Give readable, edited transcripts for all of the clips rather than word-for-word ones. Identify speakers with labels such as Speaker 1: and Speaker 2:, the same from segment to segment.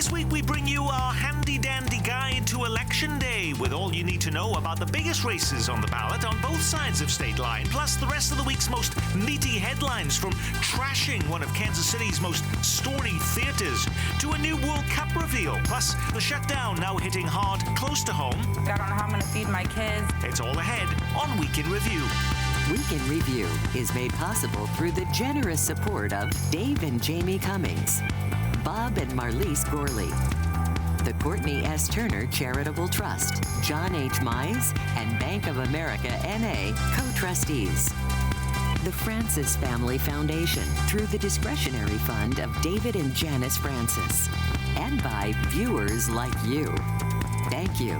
Speaker 1: This week we bring you our handy-dandy guide to Election Day with all you need to know about the biggest races on the ballot on both sides of state line, plus the rest of the week's most meaty headlines, from trashing one of Kansas City's most storied theaters to a new World Cup reveal, plus the shutdown now hitting hard close to home.
Speaker 2: I don't know how I'm going to feed my kids.
Speaker 1: It's all ahead on Week in Review.
Speaker 3: Week in Review is made possible through the generous support of Dave and Jamie Cummings, Bob and Marlise Gorley, the Courtney S. Turner Charitable Trust, John H. Mize, and Bank of America N.A. co-trustees. The Francis Family Foundation through the discretionary fund of David and Janice Francis. And by viewers like you. Thank you.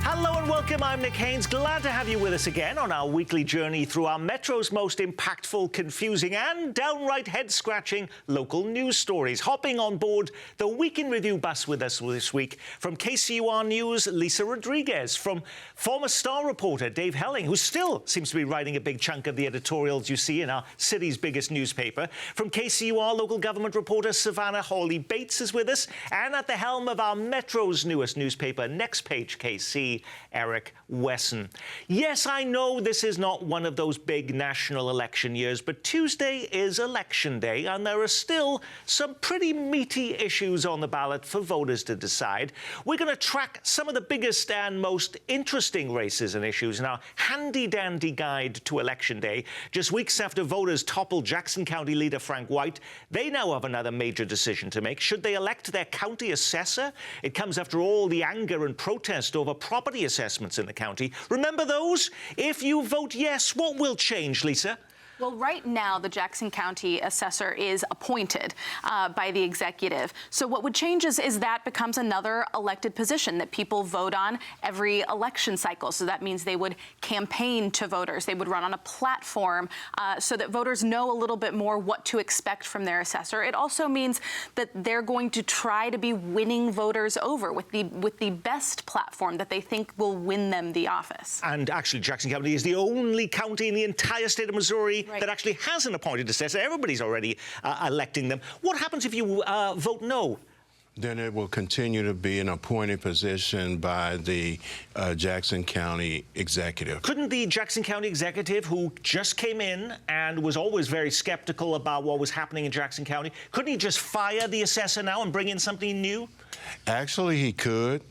Speaker 1: Hello and welcome, I'm Nick Haynes. Glad to have you with us again on our weekly journey through our Metro's most impactful, confusing and downright head-scratching local news stories. Hopping on board the Week in Review bus with us this week from KCUR News, Lisa Rodriguez, from former Star reporter Dave Helling, who still seems to be writing a big chunk of the editorials you see in our city's biggest newspaper. From KCUR local government reporter Savannah Hawley-Bates is with us, and at the helm of our Metro's newest newspaper, Next Page KC, Eric Wesson. Yes, I know this is not one of those big national election years, but Tuesday is Election Day, and there are still some pretty meaty issues on the ballot for voters to decide. We're going to track some of the biggest and most interesting races and issues in our handy-dandy guide to Election Day. Just weeks after voters toppled Jackson County leader Frank White, they now have another major decision to make. Should they elect their county assessor? It comes after all the anger and protest over property assessments in the county. Remember those? If you vote yes, what will change, Lisa?
Speaker 4: Well, right now, the Jackson County assessor is appointed by the executive. So what would change is that becomes another elected position that people vote on every election cycle. So that means they would campaign to voters. They would run on a platform so that voters know a little bit more what to expect from their assessor. It also means that they're going to try to be winning voters over with the best platform that they think will win them the office.
Speaker 1: And actually, Jackson County is the only county in the entire state of Missouri that actually has an appointed assessor. Everybody's already electing them. What happens if you vote no?
Speaker 5: Then it will continue to be an appointed position by the Jackson County executive.
Speaker 1: Couldn't the Jackson County executive, who just came in and was always very skeptical about what was happening in Jackson County, couldn't he just fire the assessor now and bring in something new?
Speaker 5: Actually, he could.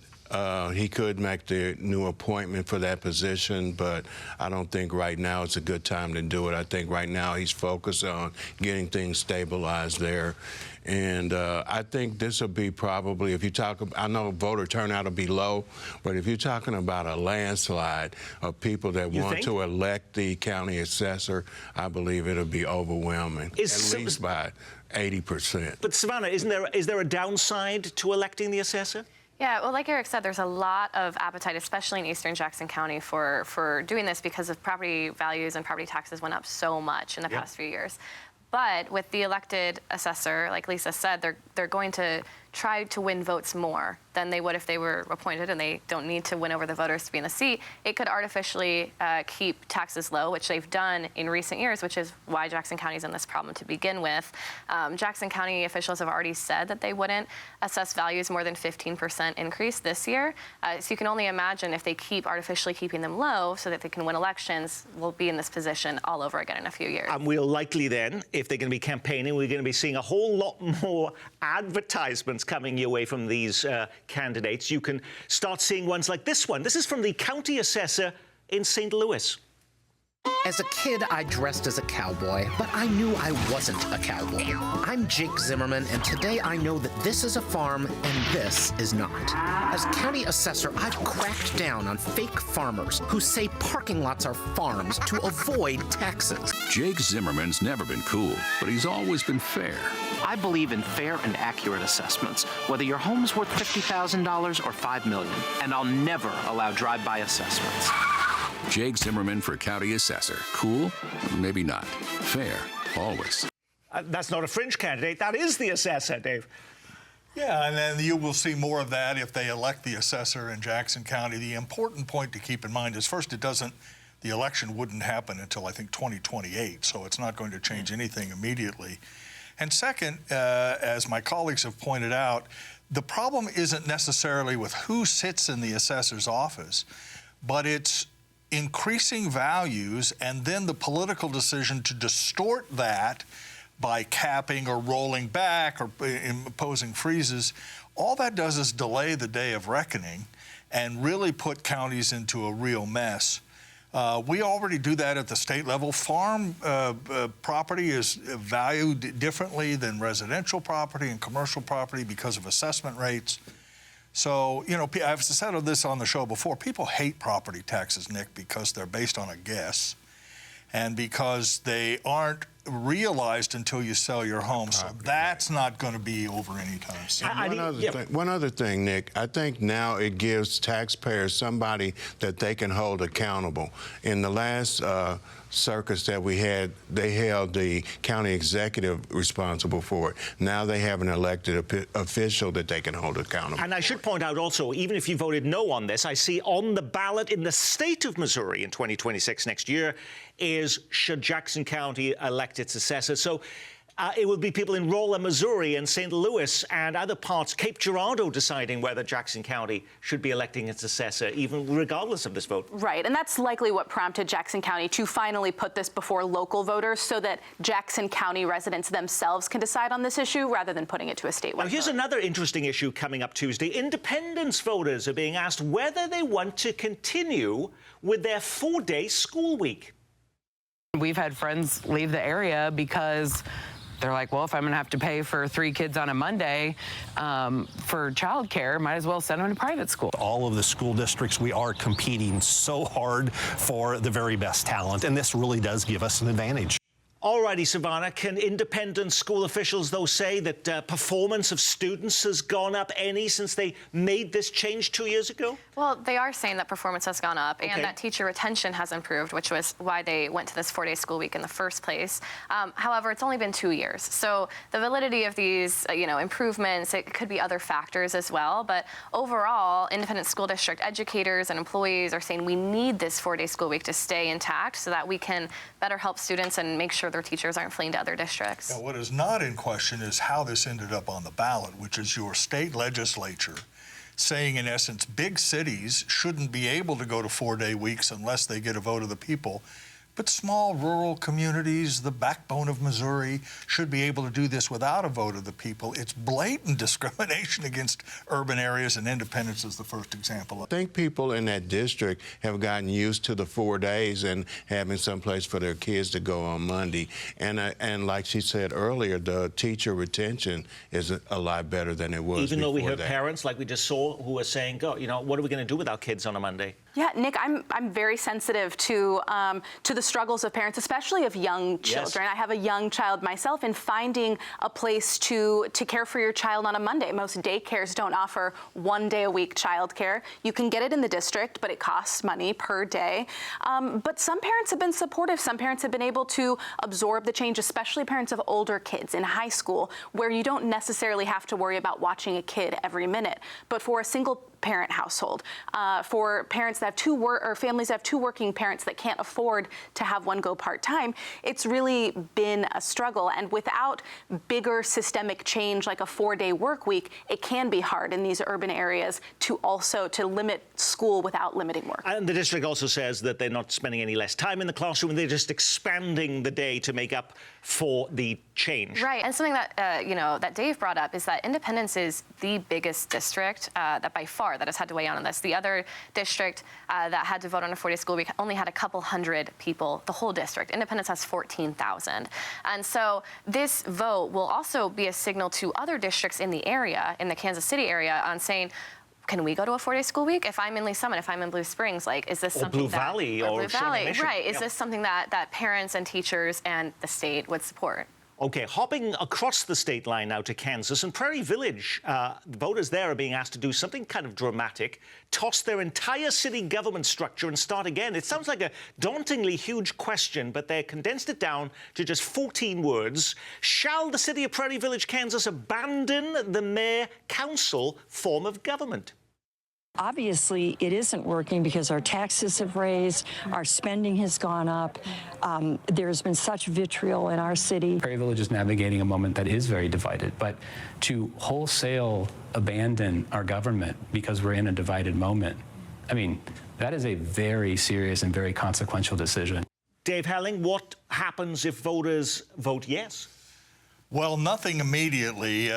Speaker 5: He could make the new appointment for that position, but I don't think right now it's a good time to do it. I think right now he's focused on getting things stabilized there. And I think this will be probably, if you talk, I know voter turnout will be low, but if you're talking about a landslide of people that want to elect the county assessor, I believe it'll be overwhelming, at least by 80%.
Speaker 1: But Savannah, is there a downside to electing the assessor?
Speaker 6: Yeah, well, like Eric said, there's a lot of appetite, especially in eastern Jackson County, for doing this because of property values and property taxes went up so much in the past few years. But with the elected assessor, like Lisa said, they're going to try to win votes more than they would if they were appointed, and they don't need to win over the voters to be in the seat. It could artificially keep taxes low, which they've done in recent years, which is why Jackson County is in this problem to begin with. Jackson County officials have already said that they wouldn't assess values more than 15% increase this year. So you can only imagine if they keep artificially keeping them low so that they can win elections, we'll be in this position all over again in a few years.
Speaker 1: And we'll likely then, if they're going to be campaigning, we're going to be seeing a whole lot more advertisements coming your way from these candidates. You can start seeing ones like this one. This is from the county assessor in St. Louis.
Speaker 7: As a kid, I dressed as a cowboy, but I knew I wasn't a cowboy. I'm Jake Zimmerman, and today I know that this is a farm and this is not. As county assessor, I've cracked down on fake farmers who say parking lots are farms to avoid taxes.
Speaker 8: Jake Zimmerman's never been cool, but he's always been fair.
Speaker 7: I believe in fair and accurate assessments, whether your home's worth $50,000 or $5 million, and I'll never allow drive-by assessments.
Speaker 8: Jake Zimmerman for county assessor. Cool? Maybe not. Fair. Always.
Speaker 1: That's not a fringe candidate. That is the assessor, Dave.
Speaker 9: Yeah, and then you will see more of that if they elect the assessor in Jackson County. The important point to keep in mind is, first, the election wouldn't happen until, I think, 2028, so it's not going to change anything immediately. And second, as my colleagues have pointed out, the problem isn't necessarily with who sits in the assessor's office, but it's increasing values and then the political decision to distort that by capping or rolling back or imposing freezes. All that does is delay the day of reckoning and really put counties into a real mess. We already do that at the state level. Farm property is valued differently than residential property and commercial property because of assessment rates. So, you know, I've said this on the show before, people hate property taxes, Nick, because they're based on a guess and because they aren't realized until you sell your home. So that's not going to be over anytime soon.
Speaker 5: One other thing, Nick, I think now it gives taxpayers somebody that they can hold accountable. In the last circus that we had, they held the county executive responsible for it. Now they have an elected official that they can hold accountable.
Speaker 1: And I should point out also, even if you voted no on this, I see on the ballot in the state of Missouri in 2026 next year is should Jackson County elect its assessor. So it will be people in Rolla, Missouri, and St. Louis and other parts, Cape Girardeau, deciding whether Jackson County should be electing its assessor, even regardless of this vote.
Speaker 4: Right, and that's likely what prompted Jackson County to finally put this before local voters so that Jackson County residents themselves can decide on this issue rather than putting it to a statewide
Speaker 1: Now, here's
Speaker 4: vote.
Speaker 1: another interesting issue coming up Tuesday. Independence voters are being asked whether they want to continue with their 4-day school week.
Speaker 2: We've had friends leave the area because they're like, well, if I'm going to have to pay for 3 kids on a Monday for childcare, might as well send them to private school.
Speaker 10: All of the school districts, we are competing so hard for the very best talent, and this really does give us an advantage.
Speaker 1: Alrighty, Savannah, can independent school officials, though, say that performance of students has gone up any since they made this change 2 years ago?
Speaker 6: Well, they are saying that performance has gone up and that teacher retention has improved, which was why they went to this 4-day school week in the first place. However, it's only been 2 years. So the validity of these, improvements, it could be other factors as well. But overall, independent school district educators and employees are saying we need this 4-day school week to stay intact so that we can better help students and make sure their teachers aren't fleeing to other districts.
Speaker 9: Now, what is not in question is how this ended up on the ballot, which is your state legislature saying, in essence, big cities shouldn't be able to go to 4-day weeks unless they get a vote of the people. But small rural communities, the backbone of Missouri, should be able to do this without a vote of the people. It's blatant discrimination against urban areas, and Independence is the first example.
Speaker 5: I think people in that district have gotten used to the 4 days and having some place for their kids to go on Monday. And like she said earlier, the teacher retention is a lot better than it was
Speaker 1: Even though we
Speaker 5: before
Speaker 1: heard
Speaker 5: that.
Speaker 1: parents, like we just saw, who are saying, "Go, what are we going to do with our kids on a Monday?"
Speaker 4: Yeah, Nick, I'm very sensitive to the struggles of parents, especially of young children.
Speaker 1: Yes.
Speaker 4: I have a young child myself, and finding a place to care for your child on a Monday. Most daycares don't offer 1 day a week childcare. You can get it in the district, but it costs money per day. But some parents have been supportive. Some parents have been able to absorb the change, especially parents of older kids in high school, where you don't necessarily have to worry about watching a kid every minute. But for a single parent household, for parents that have families that have 2 working parents that can't afford to have one go part-time, it's really been a struggle. And without bigger systemic change like a 4-day work week, it can be hard in these urban areas to limit school without limiting work.
Speaker 1: And the district also says that they're not spending any less time in the classroom, they're just expanding the day to make up for the change.
Speaker 6: Right, and something that that Dave brought up is that Independence is the biggest district that by far that has had to weigh in on this. The other district that had to vote on a 4-day school week only had a couple hundred people, the whole district. Independence has 14,000. And so this vote will also be a signal to other districts in the area, in the Kansas City area, on saying, can we go to a 4-day school week? If I'm in Lee Summit, if I'm in Blue Springs, is this something
Speaker 1: Blue Valley or
Speaker 6: Blue Valley,
Speaker 1: Mission.
Speaker 6: right? Is this something that parents and teachers and the state would support?
Speaker 1: Okay, hopping across the state line now to Kansas and Prairie Village, voters there are being asked to do something kind of dramatic, toss their entire city government structure and start again. It sounds like a dauntingly huge question, but they condensed it down to just 14 words. Shall the city of Prairie Village, Kansas, abandon the mayor-council form of government?
Speaker 11: obviously it isn't working because our taxes have raised, our spending has gone up. There's been such vitriol in our city.
Speaker 12: Prairie Village is navigating a moment that is very divided, but to wholesale abandon our government because we're in a divided moment, I mean, that is a very serious and very consequential decision.
Speaker 1: Dave Helling, what happens if voters vote yes?
Speaker 9: Well, nothing immediately.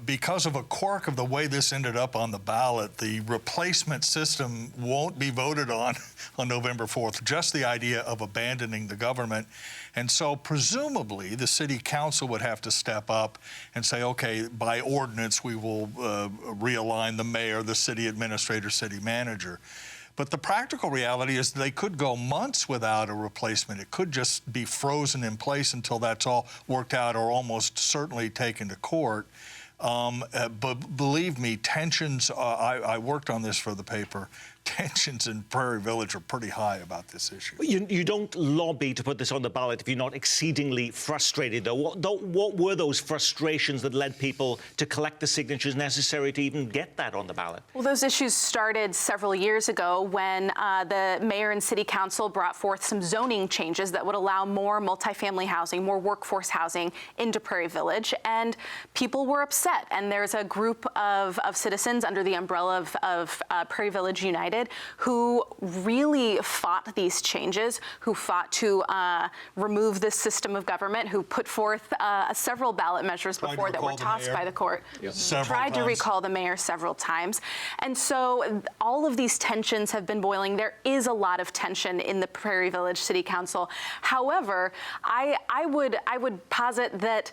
Speaker 9: Because of a quirk of the way this ended up on the ballot, the replacement system won't be voted on November 4th, just the idea of abandoning the government. And so presumably the city council would have to step up and say, okay, by ordinance, we will realign the mayor, the city administrator, city manager. But the practical reality is they could go months without a replacement. It could just be frozen in place until that's all worked out, or almost certainly taken to court. But believe me, tensions, I worked on this for the paper, tensions in Prairie Village are pretty high about this issue.
Speaker 1: You don't lobby to put this on the ballot if you're not exceedingly frustrated, though. What were those frustrations that led people to collect the signatures necessary to even get that on the ballot?
Speaker 4: Well, those issues started several years ago when the mayor and city council brought forth some zoning changes that would allow more multifamily housing, more workforce housing into Prairie Village, and people were upset. And there's a group of citizens under the umbrella of Prairie Village United who really fought these changes, who fought to remove this system of government, who put forth several ballot measures before that were tossed by the court. Tried to recall the mayor several times. And so all of these tensions have been boiling. There is a lot of tension in the Prairie Village City Council. However, I would posit that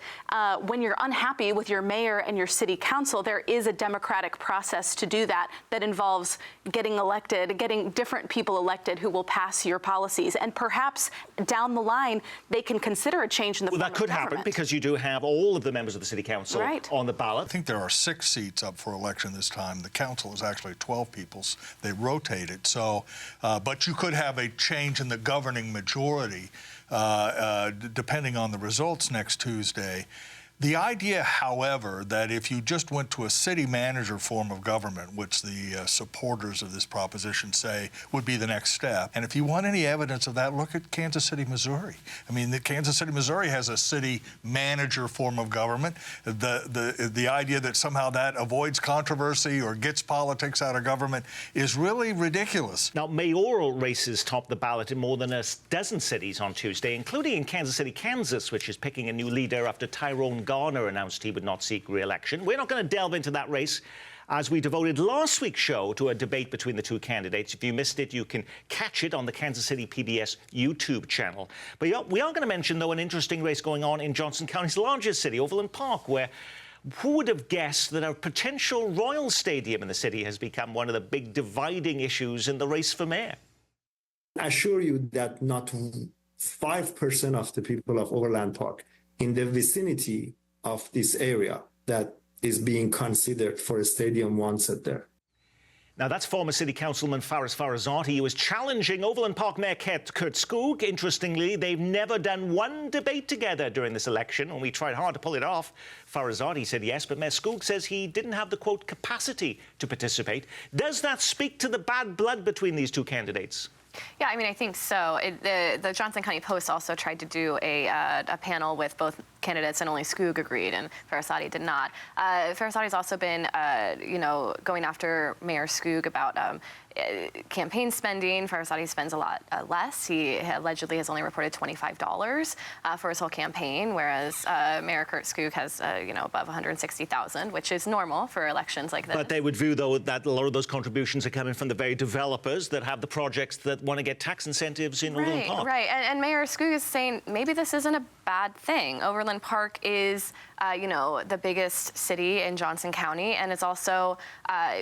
Speaker 4: when you're unhappy with your mayor and your city council, there is a democratic process to do that involves getting elected, getting different people elected who will pass your policies. And perhaps down the line, they can consider a change in the form
Speaker 1: that could
Speaker 4: of
Speaker 1: happen
Speaker 4: government.
Speaker 1: because you do have all of the members of the city council on the ballot.
Speaker 9: I think there are 6 seats up for election this time. The council is actually 12 people. They rotate it. So, but you could have a change in the governing majority depending on the results next Tuesday. The idea, however, that if you just went to a city manager form of government, which the supporters of this proposition say would be the next step, and if you want any evidence of that, look at Kansas City, Missouri. I mean, Kansas City, Missouri has a city manager form of government. The idea that somehow that avoids controversy or gets politics out of government is really ridiculous.
Speaker 1: Now, mayoral races top the ballot in more than a dozen cities on Tuesday, including in Kansas City, Kansas, which is picking a new leader after Tyrone Garner announced he would not seek re-election. We're not going to delve into that race, as we devoted last week's show to a debate between the two candidates. If you missed it, you can catch it on the Kansas City PBS YouTube channel. But we are going to mention, though, an interesting race going on in Johnson County's largest city, Overland Park, where who would have guessed that a potential Royal Stadium in the city has become one of the big dividing issues in the race for mayor?
Speaker 13: I assure you that not 5% of the people of Overland Park in the vicinity of this area that is being considered for a stadium wants it there.
Speaker 1: Now, that's former City Councilman Faris Farasati, who is challenging Overland Park Mayor Kurt Skoog. Interestingly, they've never done one debate together during this election, and we tried hard to pull it off. Farasati said yes, but Mayor Skoog says he didn't have the, quote, capacity to participate. Does that speak to the bad blood between these two candidates?
Speaker 6: Yeah, I mean, I think so. The Johnson County Post also tried to do a panel with both candidates, and only Skoog agreed, and Farasati did not. Farasati's also been, going after Mayor Skoog about campaign spending. Farasati spends a lot less. He allegedly has only reported $25 for his whole campaign, whereas Mayor Kurt Skoog has, above $160,000, which is normal for elections like this.
Speaker 1: But they would view, though, that a lot of those contributions are coming from the very developers that have the projects that want to get tax incentives in Overland Park.
Speaker 6: Right, and Mayor Skoog is saying maybe this isn't a bad thing. Overland Park is, the biggest city in Johnson County, and it's also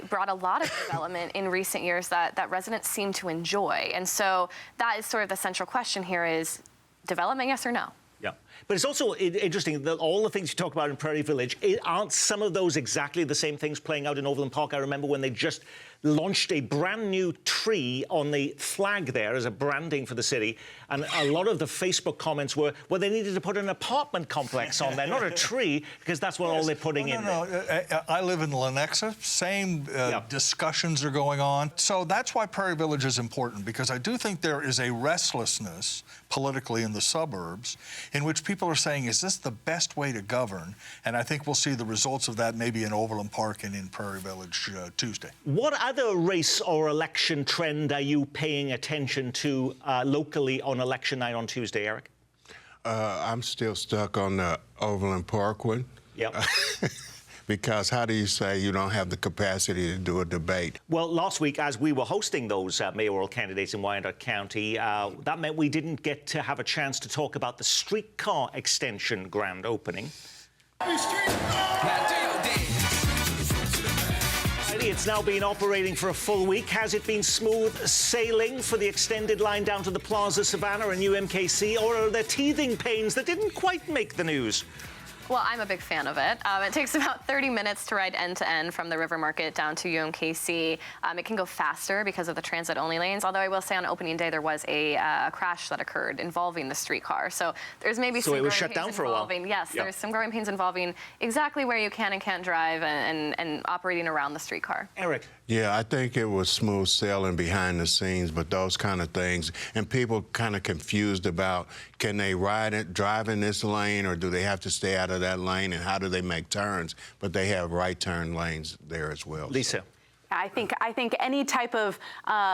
Speaker 6: brought a lot of development in recent years that residents seem to enjoy. And so that is sort of the central question here is development, yes or no?
Speaker 1: Yeah. But it's also interesting that all the things you talk about in Prairie Village, aren't some of those exactly the same things playing out in Overland Park? I remember when they just launched a brand new tree on the flag there as a branding for the city. And a lot of the Facebook comments were, well, they needed to put an apartment complex on there, not a tree, because that's what all they're putting in there.
Speaker 9: I live in Lenexa. Same discussions are going on. So that's why Prairie Village is important, because I do think there is a restlessness politically in the suburbs in which people are saying, is this the best way to govern? And I think we'll see the results of that maybe in Overland Park and in Prairie Village Tuesday.
Speaker 1: What other race or election trend are you paying attention to locally on election night on Tuesday, Eric?
Speaker 5: I'm still stuck on the Overland Park one.
Speaker 1: Yep.
Speaker 5: Because how do you say you don't have the capacity to do a debate?
Speaker 1: Well, last week, as we were hosting those mayoral candidates in Wyandotte County, that meant we didn't get to have a chance to talk about the streetcar extension grand opening. It's now been operating for a full week. Has it been smooth sailing for the extended line down to the Plaza Savannah and UMKC, or are there teething pains that didn't quite make the news?
Speaker 6: Well, I'm a big fan of it. It takes about 30 minutes to ride end to end from the River Market down to UMKC. It can go faster because of the transit-only lanes, although I will say on opening day there was a crash that occurred involving the streetcar. So there's maybe some
Speaker 1: it was shut down for a while.
Speaker 6: Yes, there's some growing pains involving exactly where you can and can't drive and operating around the streetcar.
Speaker 1: Eric.
Speaker 5: Yeah, I think it was smooth sailing behind the scenes, but those kind of things, and people kind of confused about, can they drive in this lane, or do they have to stay out of that lane, and how do they make turns? But they have right turn lanes there as well.
Speaker 1: Lisa.
Speaker 4: I think any type of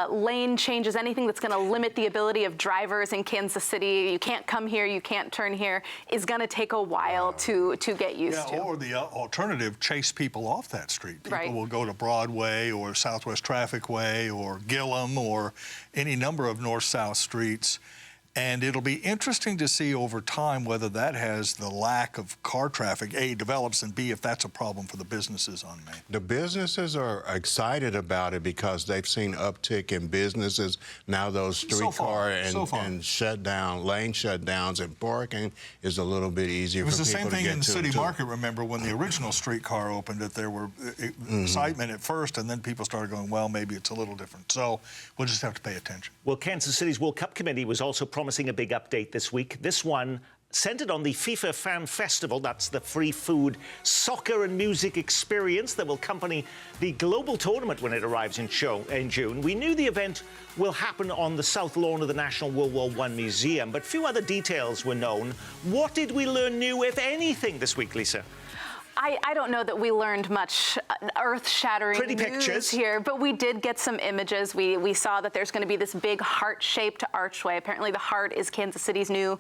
Speaker 4: lane changes, anything that's going to limit the ability of drivers in Kansas City, you can't come here, you can't turn here, is going to take a while to get used to.
Speaker 9: Or the alternative, chase people off that street. People will go to Broadway or Southwest Traffic Way or Gillum or any number of north-south streets. And it'll be interesting to see over time whether that has the lack of car traffic, A, develops, and B, if that's a problem for the businesses on Main.
Speaker 5: The businesses are excited about it because they've seen uptick in businesses. Now those streetcar and lane shutdowns and parking is a little bit easier for people to get to.
Speaker 9: It was the same thing in City Market, remember, when the original streetcar opened, that there were excitement at first, and then people started going, well, maybe it's a little different. So we'll just have to pay attention.
Speaker 1: Well, Kansas City's World Cup Committee was also promising a big update this week. This one centered on the FIFA Fan Festival. That's the free food, soccer and music experience that will accompany the global tournament when it arrives in June. We knew the event will happen on the south lawn of the National World War I Museum, but few other details were known. What did we learn new, if anything, this week, Lisa?
Speaker 4: I don't know that we learned much earth-shattering news here, but we did get some images. We saw that there's going to be this big heart-shaped archway. Apparently, the heart is Kansas City's new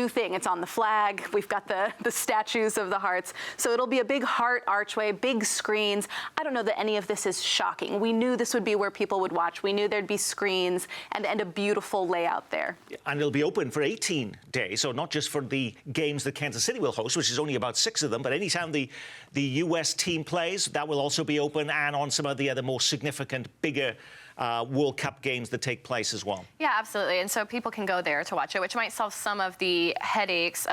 Speaker 4: thing. It's on the flag. We've got the statues of the hearts. So it'll be a big heart archway, big screens. I don't know that any of this is shocking. We knew this would be where people would watch. We knew there'd be screens and a beautiful layout there.
Speaker 1: And it'll be open for 18 days, so not just for the games that Kansas City will host, which is only about 6 of them, but anytime the U.S. team plays, that will also be open, and on some of the other more significant, bigger World Cup games that take place as well.
Speaker 6: Yeah, absolutely. And so people can go there to watch it, which might solve some of the headaches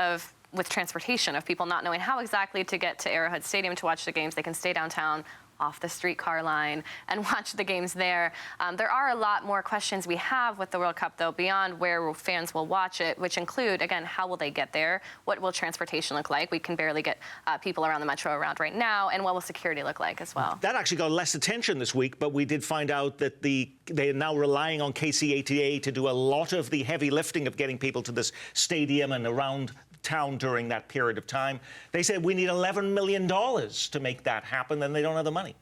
Speaker 6: with transportation, of people not knowing how exactly to get to Arrowhead Stadium to watch the games. They can stay downtown off the streetcar line and watch the games there. There are a lot more questions we have with the World Cup, though, beyond where fans will watch it, which include, again, how will they get there? What will transportation look like? We can barely get people around the metro around right now. And what will security look like as well?
Speaker 1: That actually got less attention this week, but we did find out that they are now relying on KCATA to do a lot of the heavy lifting of getting people to this stadium and around town during that period of time. They said we need $11 million to make that happen, and they don't have the money.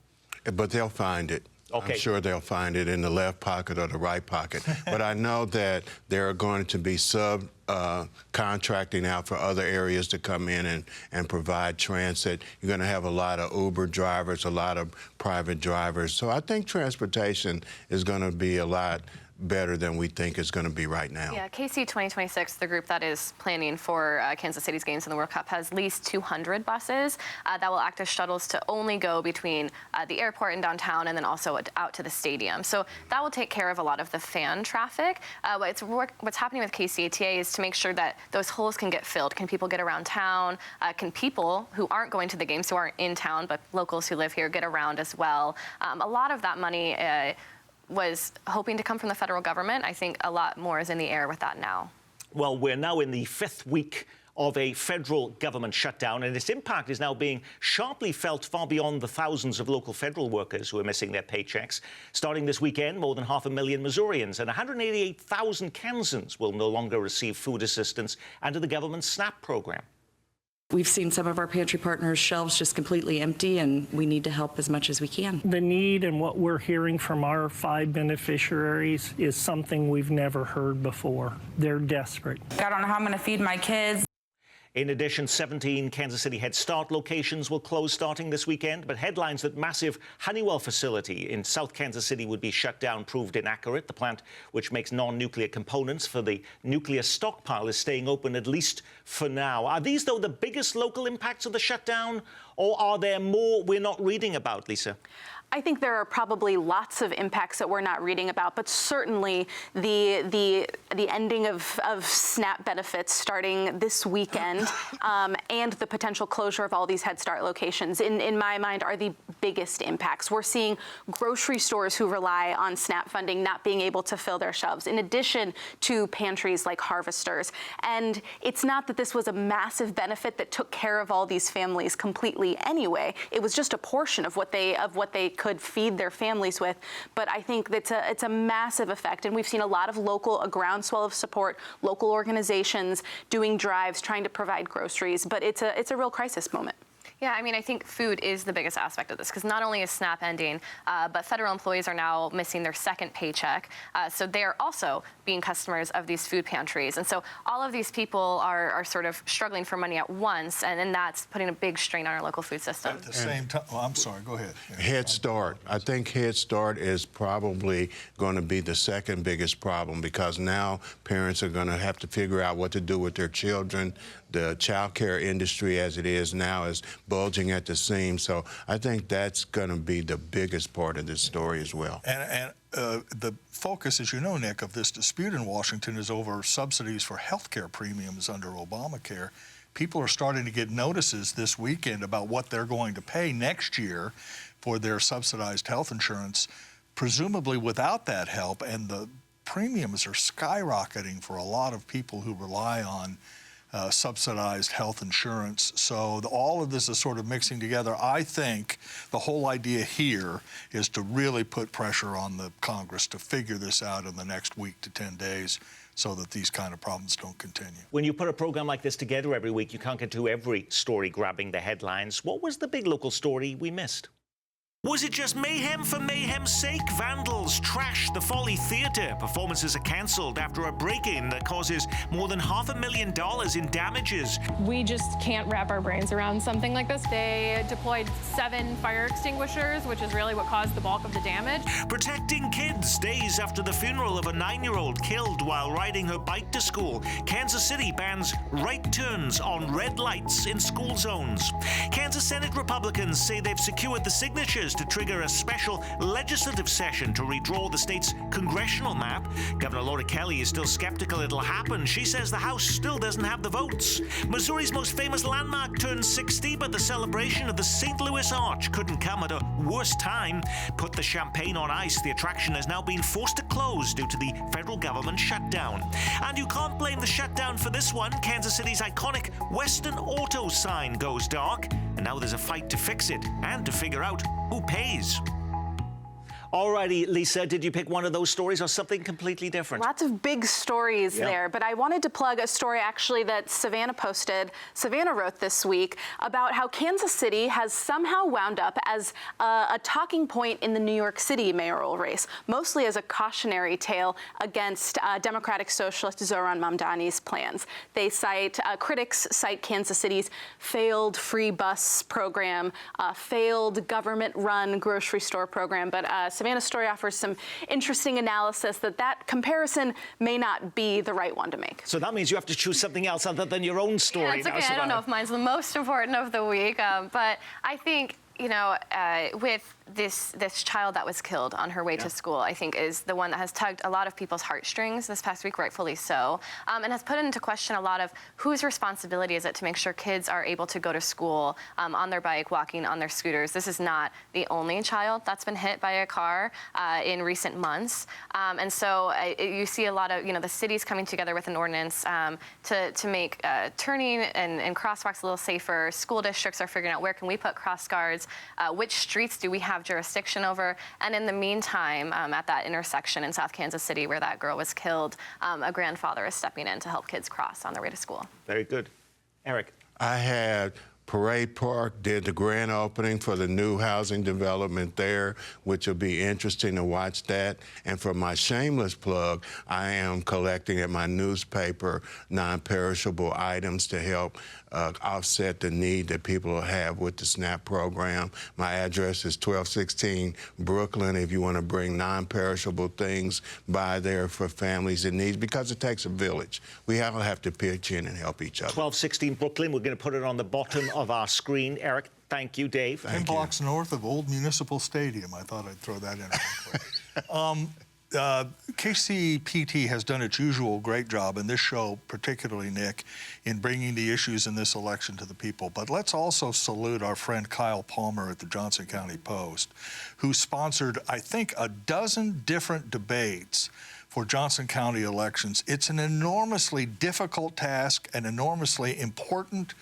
Speaker 5: But they'll find it.
Speaker 1: Okay.
Speaker 5: I'm sure they'll find it in the left pocket or the right pocket. But I know that there are going to be contracting out for other areas to come in and provide transit. You're going to have a lot of Uber drivers, a lot of private drivers. So I think transportation is going to be a lot better than we think it's going to be right now.
Speaker 6: Yeah, KC 2026, the group that is planning for Kansas City's games in the World Cup, has at least 200 buses that will act as shuttles to only go between the airport and downtown, and then also out to the stadium. So that will take care of a lot of the fan traffic. What's happening with KCATA is to make sure that those holes can get filled. Can people get around town? Can people who aren't going to the games, who aren't in town, but locals who live here, get around as well? A lot of that money was hoping to come from the federal government. I think a lot more is in the air with that now.
Speaker 1: Well, we're now in the 5th week of a federal government shutdown, and its impact is now being sharply felt far beyond the thousands of local federal workers who are missing their paychecks. Starting this weekend, more than 500,000 Missourians and 188,000 Kansans will no longer receive food assistance under the government's SNAP program.
Speaker 14: We've seen some of our pantry partners' shelves just completely empty, and we need to help as much as we can.
Speaker 15: The need and what we're hearing from our 5 beneficiaries is something we've never heard before. They're desperate.
Speaker 16: I don't know how I'm going to feed my kids.
Speaker 1: In addition, 17 Kansas City Head Start locations will close starting this weekend, but headlines that massive Honeywell facility in South Kansas City would be shut down proved inaccurate. The plant, which makes non-nuclear components for the nuclear stockpile, is staying open at least for now. Are these, though, the biggest local impacts of the shutdown, or are there more we're not reading about, Lisa?
Speaker 4: I think there are probably lots of impacts that we're not reading about, but certainly the ending of SNAP benefits starting this weekend and the potential closure of all these Head Start locations, in my mind, are the biggest impacts. We're seeing grocery stores who rely on SNAP funding not being able to fill their shelves, in addition to pantries like Harvesters. And it's not that this was a massive benefit that took care of all these families completely anyway. It was just a portion of what they could feed their families with. But I think it's a massive effect. And we've seen a groundswell of support, local organizations doing drives, trying to provide groceries. But it's a real crisis moment.
Speaker 6: Yeah, I mean, I think food is the biggest aspect of this, because not only is SNAP ending, but federal employees are now missing their second paycheck. So they're also being customers of these food pantries. And so all of these people are sort of struggling for money at once, and then that's putting a big strain on our local food system.
Speaker 9: At the same time, I'm sorry, go ahead.
Speaker 5: Head Start. I think Head Start is probably going to be the second biggest problem, because now parents are going to have to figure out what to do with their children. The child care industry, as it is now, is bulging at the seams. So I think that's going to be the biggest part of this story as well.
Speaker 9: And the focus, as you know, Nick, of this dispute in Washington is over subsidies for health care premiums under Obamacare. People are starting to get notices this weekend about what they're going to pay next year for their subsidized health insurance, presumably without that help. And the premiums are skyrocketing for a lot of people who rely on subsidized health insurance. So all of this is sort of mixing together. I think the whole idea here is to really put pressure on the Congress to figure this out in the next week to 10 days so that these kind of problems don't continue.
Speaker 1: When you put a program like this together every week, you can't get to every story grabbing the headlines. What was the big local story we missed? Was it just mayhem for mayhem's sake? Vandals trash the Folly Theatre. Performances are cancelled after a break-in that causes more than $500,000 in damages.
Speaker 17: We just can't wrap our brains around something like this. They deployed 7 fire extinguishers, which is really what caused the bulk of the damage.
Speaker 1: Protecting kids days after the funeral of a 9-year-old killed while riding her bike to school. Kansas City bans right turns on red lights in school zones. Kansas Senate Republicans say they've secured the signatures to trigger a special legislative session to redraw the state's congressional map. Governor Laura Kelly is still skeptical it'll happen. She says the House still doesn't have the votes. Missouri's most famous landmark turned 60, but the celebration of the St. Louis Arch couldn't come at a worse time. Put the champagne on ice. The attraction has now been forced to close due to the federal government shutdown. And you can't blame the shutdown for this one. Kansas City's iconic Western Auto sign goes dark, and now there's a fight to fix it and to figure out who pays. Alrighty, Lisa, did you pick one of those stories or something completely different?
Speaker 4: Lots of big stories there, but I wanted to plug a story actually that Savannah posted. Savannah wrote this week about how Kansas City has somehow wound up as a talking point in the New York City mayoral race, mostly as a cautionary tale against Democratic Socialist Zohran Mamdani's plans. They cite, critics cite Kansas City's failed free bus program, failed government-run grocery store program, but Savannah's story offers some interesting analysis that comparison may not be the right one to make.
Speaker 1: So that means you have to choose something else other than your own story.
Speaker 6: Yeah, it's okay. I don't know if mine's the most important of the week, but I think, you know, with this child that was killed on her way to school, I think is the one that has tugged a lot of people's heartstrings this past week, rightfully so, and has put into question a lot of whose responsibility is it to make sure kids are able to go to school on their bike, walking, on their scooters. This is not the only child that's been hit by a car in recent months, and so you see a lot of, you know, the cities coming together with an ordinance to make turning and crosswalks a little safer. School districts are figuring out where can we put cross guards, which streets do we have jurisdiction over, and in the meantime, at that intersection in South Kansas City where that girl was killed, a grandfather is stepping in to help kids cross on their way to school.
Speaker 1: Very good. Eric.
Speaker 5: I had Parade Park did the grand opening for the new housing development there, which will be interesting to watch that. And for my shameless plug, I am collecting at my newspaper non-perishable items to help offset the need that people have with the SNAP program. My address is 1216 Brooklyn if you want to bring non-perishable things by there for families in need, because it takes a village. We all have to pitch in and help each other.
Speaker 1: 1216 Brooklyn. We're going to put it on the bottom of our screen. Eric, thank you. Dave.
Speaker 9: 10 blocks north of Old Municipal Stadium. I thought I'd throw that in real quick. KCPT has done its usual great job, and this show particularly, Nick, in bringing the issues in this election to the people. But let's also salute our friend Kyle Palmer at the Johnson County Post, who sponsored, I think, a dozen different debates for Johnson County elections. It's an enormously difficult task, an enormously important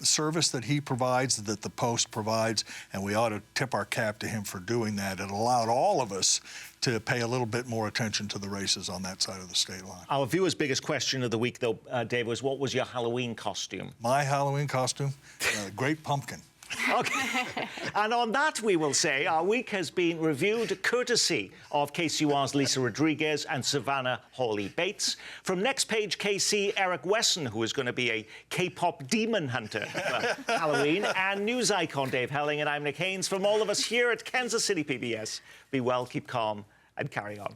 Speaker 9: service that he provides, that the Post provides, and we ought to tip our cap to him for doing that. It allowed all of us to pay a little bit more attention to the races on that side of the state line.
Speaker 1: Our viewers' biggest question of the week, though, Dave, was what was your Halloween costume?
Speaker 9: My Halloween costume? Great pumpkin.
Speaker 1: Okay. And on that, we will say our week has been reviewed courtesy of KCUR's Lisa Rodriguez and Savannah Hawley-Bates. From Next Page KC, Eric Wesson, who is going to be a K-pop demon hunter for Halloween, and news icon Dave Helling, and I'm Nick Haynes. From all of us here at Kansas City PBS, be well, keep calm, and carry on.